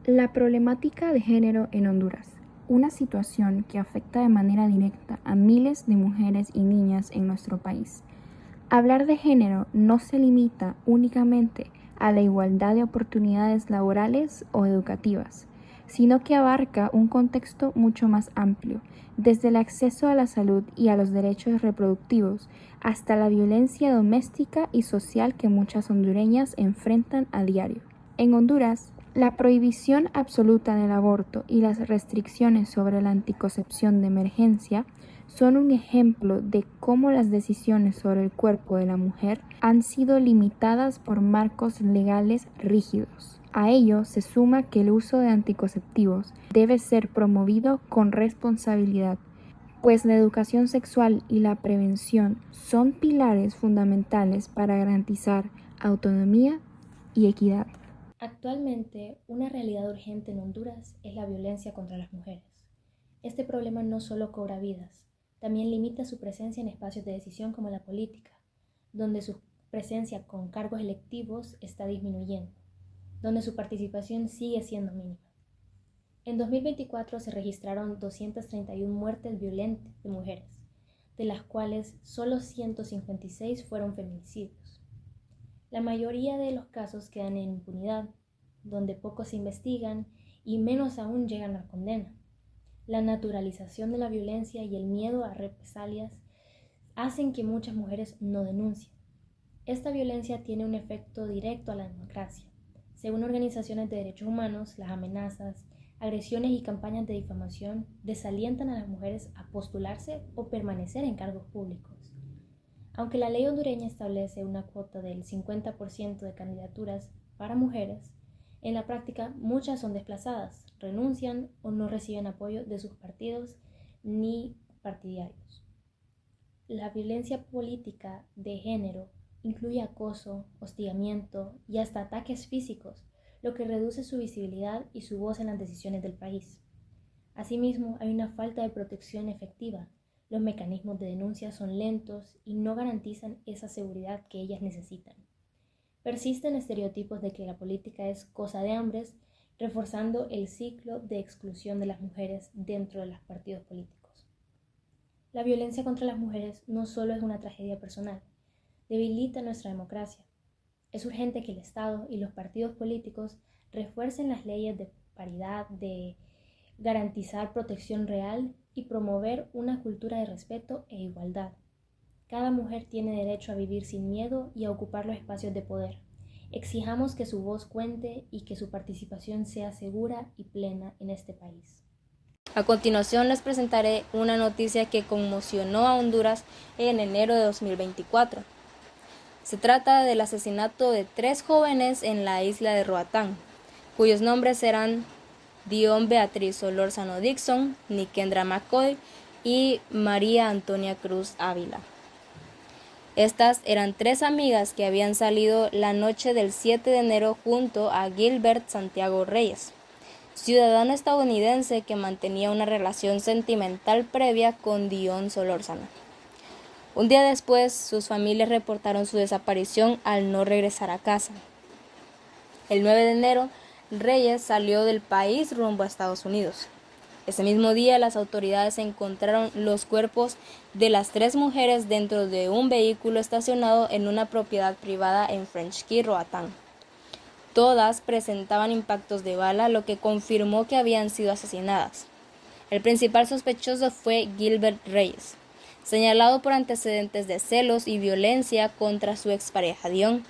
La problemática de género en Honduras, una situación que afecta de manera directa a miles de mujeres y niñas en nuestro país. Hablar de género no se limita únicamente a la igualdad de oportunidades laborales o educativas, sino que abarca un contexto mucho más amplio, desde el acceso a la salud y a los derechos reproductivos hasta la violencia doméstica y social que muchas hondureñas enfrentan a diario. En Honduras, la prohibición absoluta del aborto y las restricciones sobre la anticoncepción de emergencia son un ejemplo de cómo las decisiones sobre el cuerpo de la mujer han sido limitadas por marcos legales rígidos. A ello se suma que el uso de anticonceptivos debe ser promovido con responsabilidad, pues la educación sexual y la prevención son pilares fundamentales para garantizar autonomía y equidad. Actualmente, una realidad urgente en Honduras es la violencia contra las mujeres. Este problema no solo cobra vidas, también limita su presencia en espacios de decisión como la política, donde su presencia con cargos electivos está disminuyendo, donde su participación sigue siendo mínima. En 2024 se registraron 231 muertes violentas de mujeres, de las cuales solo 156 fueron feminicidios. La mayoría de los casos quedan en impunidad, donde pocos se investigan y menos aún llegan a condena. La naturalización de la violencia y el miedo a represalias hacen que muchas mujeres no denuncien. Esta violencia tiene un efecto directo a la democracia. Según organizaciones de derechos humanos, las amenazas, agresiones y campañas de difamación desalientan a las mujeres a postularse o permanecer en cargos públicos. Aunque la ley hondureña establece una cuota del 50% de candidaturas para mujeres, en la práctica muchas son desplazadas, renuncian o no reciben apoyo de sus partidos ni partidarios. La violencia política de género incluye acoso, hostigamiento y hasta ataques físicos, lo que reduce su visibilidad y su voz en las decisiones del país. Asimismo, hay una falta de protección efectiva. Los mecanismos de denuncia son lentos y no garantizan esa seguridad que ellas necesitan. Persisten estereotipos de que la política es cosa de hombres, reforzando el ciclo de exclusión de las mujeres dentro de los partidos políticos. La violencia contra las mujeres no solo es una tragedia personal, debilita nuestra democracia. Es urgente que el Estado y los partidos políticos refuercen las leyes de paridad, de garantizar protección real y promover una cultura de respeto e igualdad. Cada mujer tiene derecho a vivir sin miedo y a ocupar los espacios de poder. Exijamos que su voz cuente y que su participación sea segura y plena en este país. A continuación les presentaré una noticia que conmocionó a Honduras en enero de 2024. Se trata del asesinato de 3 jóvenes en la isla de Roatán, cuyos nombres eran Dion Beatriz Solórzano Dixon, Nikendra McCoy y María Antonia Cruz Ávila. Estas eran 3 amigas que habían salido la noche del 7 de enero junto a Gilbert Santiago Reyes, ciudadano estadounidense que mantenía una relación sentimental previa con Dion Solórzano. Un día después, sus familias reportaron su desaparición al no regresar a casa. El 9 de enero, Reyes salió del país rumbo a Estados Unidos. Ese mismo día, las autoridades encontraron los cuerpos de las 3 mujeres dentro de un vehículo estacionado en una propiedad privada en French Key, Roatán. Todas presentaban impactos de bala, lo que confirmó que habían sido asesinadas. El principal sospechoso fue Gilbert Reyes, señalado por antecedentes de celos y violencia contra su expareja Dion.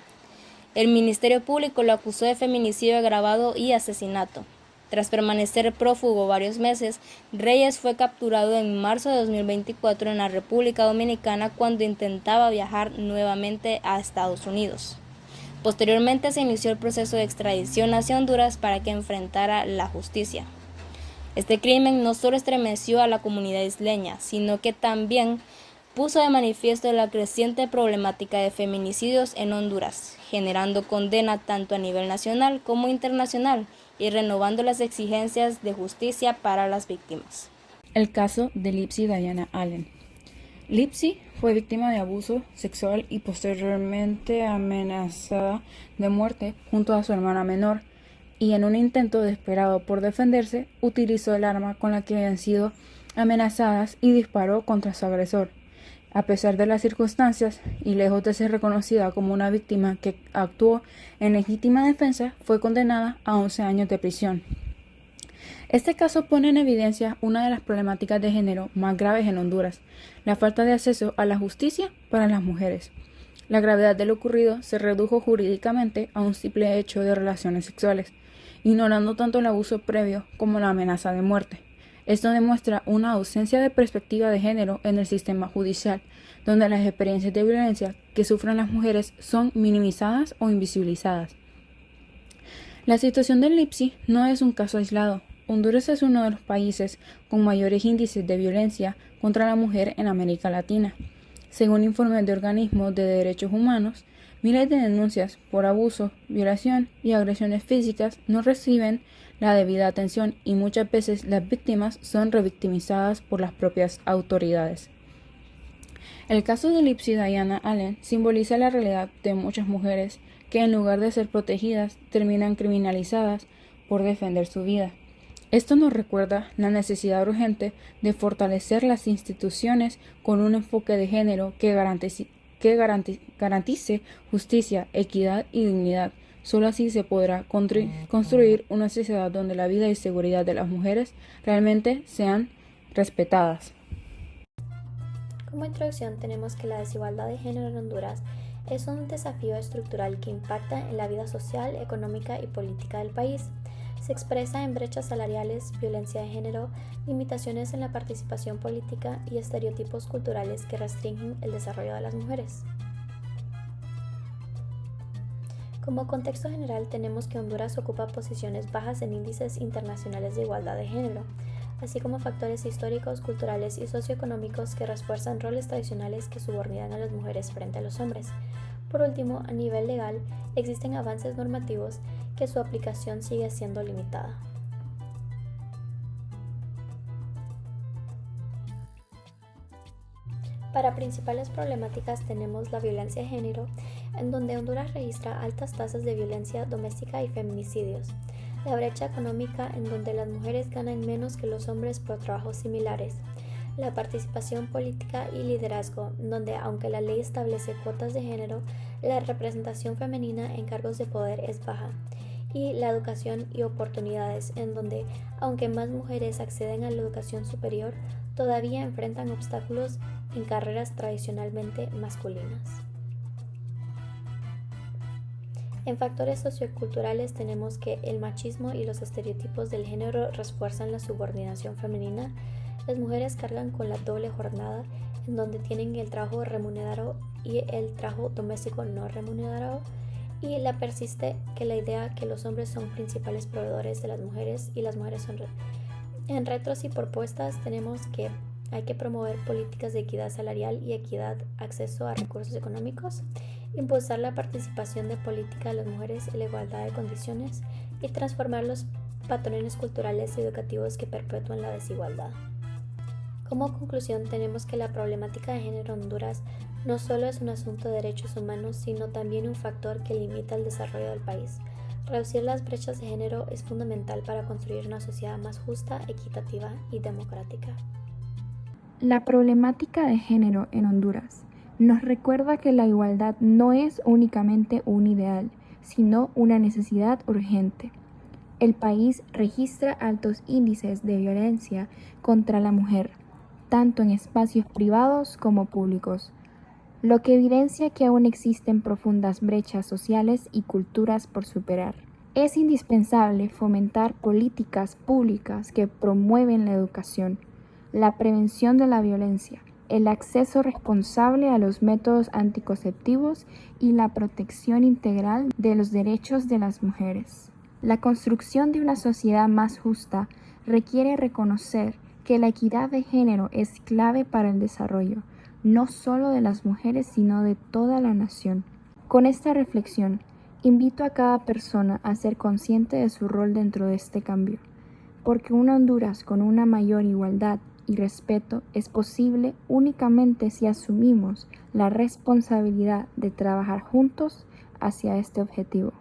El Ministerio Público lo acusó de feminicidio agravado y asesinato. Tras permanecer prófugo varios meses, Reyes fue capturado en marzo de 2024 en la República Dominicana cuando intentaba viajar nuevamente a Estados Unidos. Posteriormente se inició el proceso de extradición hacia Honduras para que enfrentara la justicia. Este crimen no solo estremeció a la comunidad isleña, sino que también puso de manifiesto la creciente problemática de feminicidios en Honduras, generando condena tanto a nivel nacional como internacional y renovando las exigencias de justicia para las víctimas. El caso de Lipsy Diana Allen. Lipsy fue víctima de abuso sexual y posteriormente amenazada de muerte junto a su hermana menor, y en un intento desesperado por defenderse, utilizó el arma con la que habían sido amenazadas y disparó contra su agresor. A pesar de las circunstancias, y lejos de ser reconocida como una víctima que actuó en legítima defensa, fue condenada a 11 años de prisión. Este caso pone en evidencia una de las problemáticas de género más graves en Honduras, la falta de acceso a la justicia para las mujeres. La gravedad de lo ocurrido se redujo jurídicamente a un simple hecho de relaciones sexuales, ignorando tanto el abuso previo como la amenaza de muerte. Esto demuestra una ausencia de perspectiva de género en el sistema judicial, donde las experiencias de violencia que sufren las mujeres son minimizadas o invisibilizadas. La situación del Lipsi no es un caso aislado. Honduras es uno de los países con mayores índices de violencia contra la mujer en América Latina. Según informes de organismos de derechos humanos, miles de denuncias por abuso, violación y agresiones físicas no reciben la debida atención y muchas veces las víctimas son revictimizadas por las propias autoridades. El caso de Lipsi Diana Allen simboliza la realidad de muchas mujeres que en lugar de ser protegidas terminan criminalizadas por defender su vida. Esto nos recuerda la necesidad urgente de fortalecer las instituciones con un enfoque de género que garantice justicia, equidad y dignidad. Solo así se podrá construir una sociedad donde la vida y seguridad de las mujeres realmente sean respetadas. Como introducción tenemos que la desigualdad de género en Honduras es un desafío estructural que impacta en la vida social, económica y política del país. Se expresa en brechas salariales, violencia de género, limitaciones en la participación política y estereotipos culturales que restringen el desarrollo de las mujeres. Como contexto general, tenemos que Honduras ocupa posiciones bajas en índices internacionales de igualdad de género, así como factores históricos, culturales y socioeconómicos que refuerzan roles tradicionales que subordinan a las mujeres frente a los hombres. Por último, a nivel legal, existen avances normativos que su aplicación sigue siendo limitada. Para principales problemáticas tenemos la violencia de género, en donde Honduras registra altas tasas de violencia doméstica y feminicidios. La brecha económica, en donde las mujeres ganan menos que los hombres por trabajos similares. La participación política y liderazgo, donde aunque la ley establece cuotas de género, la representación femenina en cargos de poder es baja. Y la educación y oportunidades, en donde aunque más mujeres acceden a la educación superior, todavía enfrentan obstáculos en carreras tradicionalmente masculinas. En factores socioculturales tenemos que el machismo y los estereotipos del género refuerzan la subordinación femenina. Las mujeres cargan con la doble jornada, en donde tienen el trabajo remunerado y el trabajo doméstico no remunerado, y la persiste que la idea que los hombres son principales proveedores de las mujeres y las mujeres son en retros y propuestas tenemos que hay que promover políticas de equidad salarial y equidad acceso a recursos económicos, impulsar la participación de política de las mujeres y la igualdad de condiciones y transformar los patrones culturales y educativos que perpetúan la desigualdad. Como conclusión, tenemos que la problemática de género en Honduras no solo es un asunto de derechos humanos, sino también un factor que limita el desarrollo del país. Reducir las brechas de género es fundamental para construir una sociedad más justa, equitativa y democrática. La problemática de género en Honduras nos recuerda que la igualdad no es únicamente un ideal, sino una necesidad urgente. El país registra altos índices de violencia contra la mujer, tanto en espacios privados como públicos, lo que evidencia que aún existen profundas brechas sociales y culturas por superar. Es indispensable fomentar políticas públicas que promueven la educación, la prevención de la violencia, el acceso responsable a los métodos anticonceptivos y la protección integral de los derechos de las mujeres. La construcción de una sociedad más justa requiere reconocer que la equidad de género es clave para el desarrollo, no solo de las mujeres, sino de toda la nación. Con esta reflexión, invito a cada persona a ser consciente de su rol dentro de este cambio, porque una Honduras con una mayor igualdad y respeto es posible únicamente si asumimos la responsabilidad de trabajar juntos hacia este objetivo.